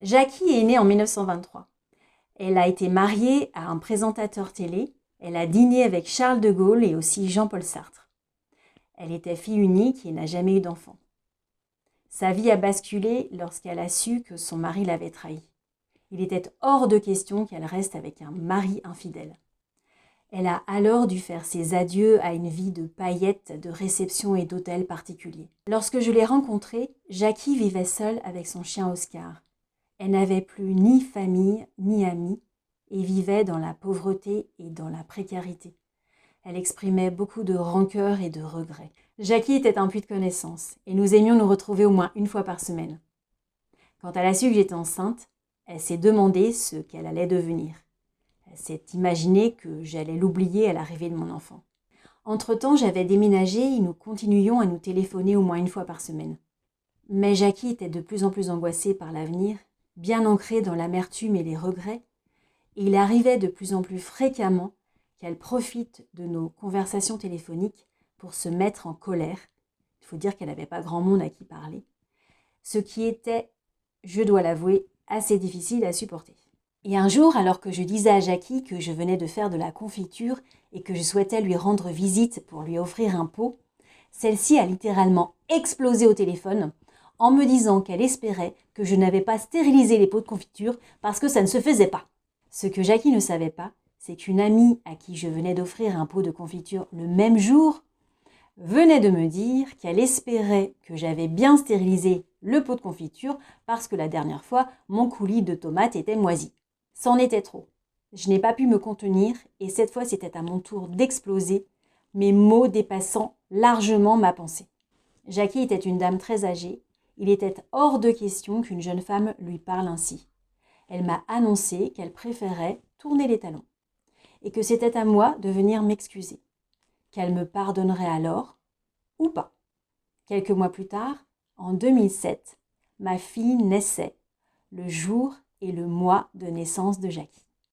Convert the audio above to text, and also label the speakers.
Speaker 1: Jackie est née en 1923. Elle a été mariée à un présentateur télé. Elle a dîné avec Charles de Gaulle et aussi Jean-Paul Sartre. Elle était fille unique et n'a jamais eu d'enfant. Sa vie a basculé lorsqu'elle a su que son mari l'avait trahie. Il était hors de question qu'elle reste avec un mari infidèle. Elle a alors dû faire ses adieux à une vie de paillettes, de réception et d'hôtels particuliers. Lorsque je l'ai rencontrée, Jackie vivait seule avec son chien Oscar. Elle n'avait plus ni famille ni amis et vivait dans la pauvreté et dans la précarité. Elle exprimait beaucoup de rancœur et de regrets. Jackie était un puits de connaissances et nous aimions nous retrouver au moins une fois par semaine. Quand elle a su que j'étais enceinte, elle s'est demandé ce qu'elle allait devenir. Elle s'est imaginé que j'allais l'oublier à l'arrivée de mon enfant. Entre-temps, j'avais déménagé et nous continuions à nous téléphoner au moins une fois par semaine. Mais Jackie était de plus en plus angoissée par l'avenir, bien ancrée dans l'amertume et les regrets, et il arrivait de plus en plus fréquemment qu'elle profite de nos conversations téléphoniques pour se mettre en colère. Il faut dire qu'elle n'avait pas grand monde à qui parler. Ce qui était, je dois l'avouer, assez difficile à supporter. Et un jour, alors que je disais à Jackie que je venais de faire de la confiture et que je souhaitais lui rendre visite pour lui offrir un pot, celle-ci a littéralement explosé au téléphone en me disant qu'elle espérait que je n'avais pas stérilisé les pots de confiture parce que ça ne se faisait pas. Ce que Jackie ne savait pas, c'est qu'une amie à qui je venais d'offrir un pot de confiture le même jour venait de me dire qu'elle espérait que j'avais bien stérilisé le pot de confiture parce que la dernière fois, mon coulis de tomates était moisi. C'en était trop. Je n'ai pas pu me contenir et cette fois c'était à mon tour d'exploser, mes mots dépassant largement ma pensée. Jackie était une dame très âgée. Il était hors de question qu'une jeune femme lui parle ainsi. Elle m'a annoncé qu'elle préférait tourner les talons et que c'était à moi de venir m'excuser, qu'elle me pardonnerait alors ou pas. Quelques mois plus tard, en 2007, ma fille naissait, le jour et le mois de naissance de Jackie.